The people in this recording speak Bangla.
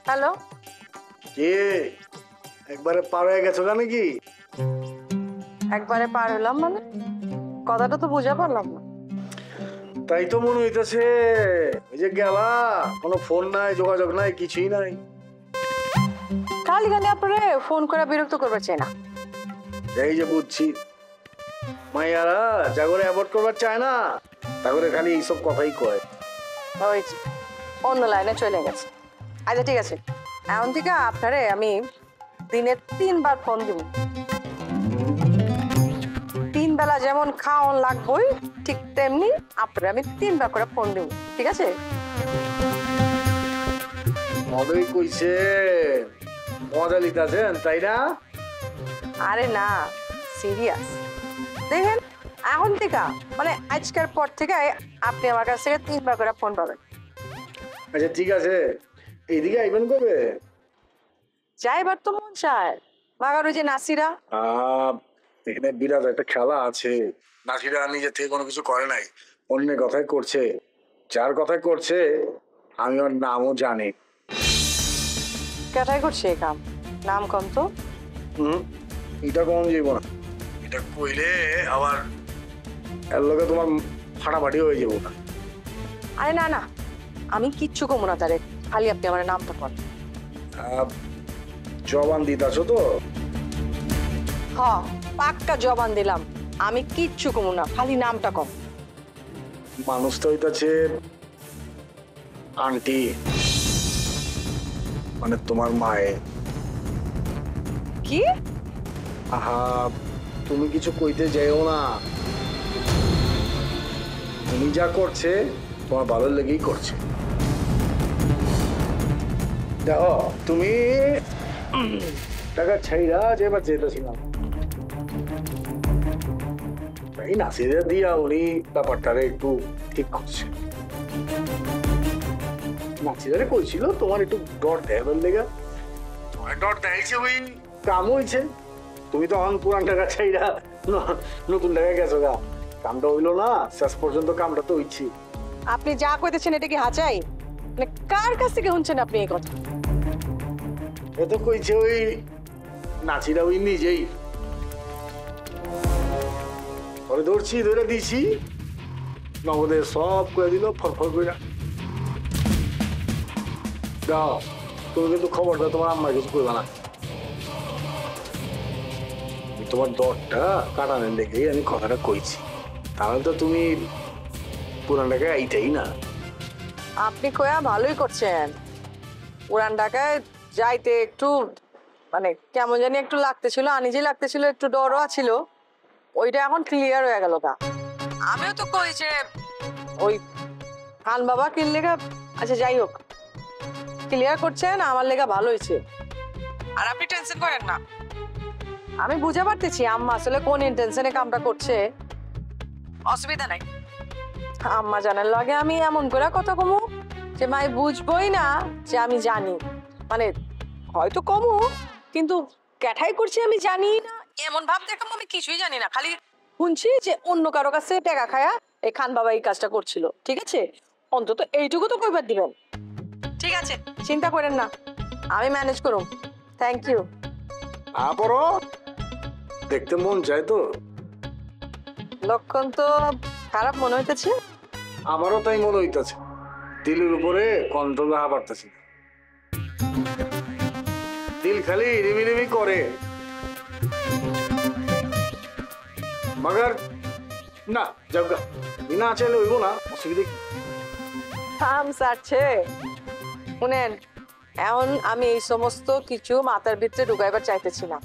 হ্যালো, কে একবারে পার হয়ে গেছো নাকি? একবারে পার হলাম মানে কথাটা তো বুঝা পারলাম না। তাই তো মনে হইতেছে। ওই যে গেলা, কোনো ফোন নাই, যোগাযোগ নাই, কিছুই নাই। খালি খালি আপনারে ফোন করে বিরক্ত করবে চাই না। এই যে বুঝছি, মাইয়ারা জাগরে অ্যাভয়েড করবার চায় না, তাগরে খালি এইসব কথাই কয়। ওই যে, অন্য লাইনে চলে গেছে। আচ্ছা ঠিক আছে, এখন থেকে আপনারে আমি দিনে 3 বার ফোন দিব। 3 বেলা যেমন খাওয়ান লাগবই, ঠিক তেমনি আপনারে আমি 3 বার করে ফোন দিব, ঠিক আছে? মজাই কইছে, মজা লিতাছেন তাই না? আরে না, সিরিয়াস। দেখেন, এখন থেকে মানে আজকের পর থেকে আপনি আমার কাছ থেকে 3 বার করে ফোন পাবেন। আচ্ছা ঠিক আছে, এইদিকে আইবেন কবে? যাইবার তো মন চায়, মাগার ওই যে নাসিরা। এখানে বিরাট একটা খেলা আছে। নাসিরা নিজে থেকে কোনো কিছু করে নাই, অন্যের কথাই করছে। যার কথাই করছে আমি ওর নামও জানি। কেটাই করছে এই কাম? নাম কম তো। এটা কম যাইব না, এটা কইলে আবার এর লগে তোমার ফাটাফাটি হয়ে যাবো না। আরে না না, আমি কিচ্ছু কমো না তারে, খালি আপনি আমার নামটা কর। জবান দিতাছো তো? হ, পাক্কা জবান দিলাম, আমি কিচ্ছু কমো না, খালি নামটা কম। মানুষটা হইতাছে আন্টি, মানে তোমার মায়ে। কি? আহা, তুমি কিছু কইতে যাইও না। উনি যা করছে তোমার ভালোর লেগেই করছে। দেখো তুমি টাকা ছাইরা যেবার যেতেছিলাম, এই নাসিরে দিয়া উনি ব্যাপারটারে একটু ঠিক করছে। নাসিরে কইছিল তোমার একটু ডর দেবার লেগা, তোমার ডর দেয়ছে, ওই কাম হয়েছে। তুমি তো এখন পুরান টাকা ছাইরা নতুন টাকা গেছো গা, কামটা হইলো না, শেষ পর্যন্ত কামটা তো হইছি। আপনি যা কইতেছেন এটা কি হাচাই? মানে কার কাছ থেকে শুনছেন আপনি এই কথা? এ তো কইছে ওই নাচিরা, ওই নিজেই। পরে ধরছি, ধরে দিছি, নগদে সব করে দিল ফরফর করে। দাও, তুমি কিন্তু খবরটা তোমার আম্মার কিছু করবে না। তোমার দরটা কাটানোর লেগেই আমি কথাটা কইছি, তাহলে তো তুমি পুরান ঢাকায় আইটাই না। আপনি কয়া ভালোই করছেন। পুরান ঢাকায় যাইতে একটু মানে কেমন জানি একটু লাগতেছিল, আনিজি লাগতেছিল, একটু ডরও ছিল। ওইটা এখন ক্লিয়ার হয়ে গেল গা। আমিও তো কই যে ওই খান বাবা কিনলে গা, আচ্ছা যাই হোক, ক্লিয়ার করছেন, আমার লেগা ভালো হয়েছে। আর আপনি টেনশন করেন না, আমি বুঝে পারতেছি আম্মা আসলে কোন ইন্টেনশনে কামটা করছে। অসুবিধা নাই, আম্মা জানার লগে আমি এমন করে কথা কমু যে মাই বুঝবই না যে আমি জানি। মানে হয়তো কমু, কিন্তু ক্যাঠাই করছি আমি জানি না এমন ভাব দেখাবো আমি কিছুই জানি না, খালি শুনছি যে অন্য কারো কাছে টাকা খায়া এই খান বাবা এই কাজটা করছিল। ঠিক আছে, অন্তত এইটুকু তো কইবার দিবেন। ঠিক আছে, চিন্তা করেন না, আমি ম্যানেজ করুম। Thank you. আপরো দেখতে মন চায় তো। লক্ষণ তো খারাপ মনে হইতেছে। আমারও তাই মনে হইতেছে, দিলের উপরে কন্ট্রোল রাখা পারতেছি না। দিল খালি রিমি রিমি করে, মগর না জগা বিনা চাইলে হইব না। অসুবিধা কি? থাম সারছে, শুনেন, এখন আমি এই সমস্ত কিছু মাথার ভিতরে ঢুকাইবার চাইতেছি না।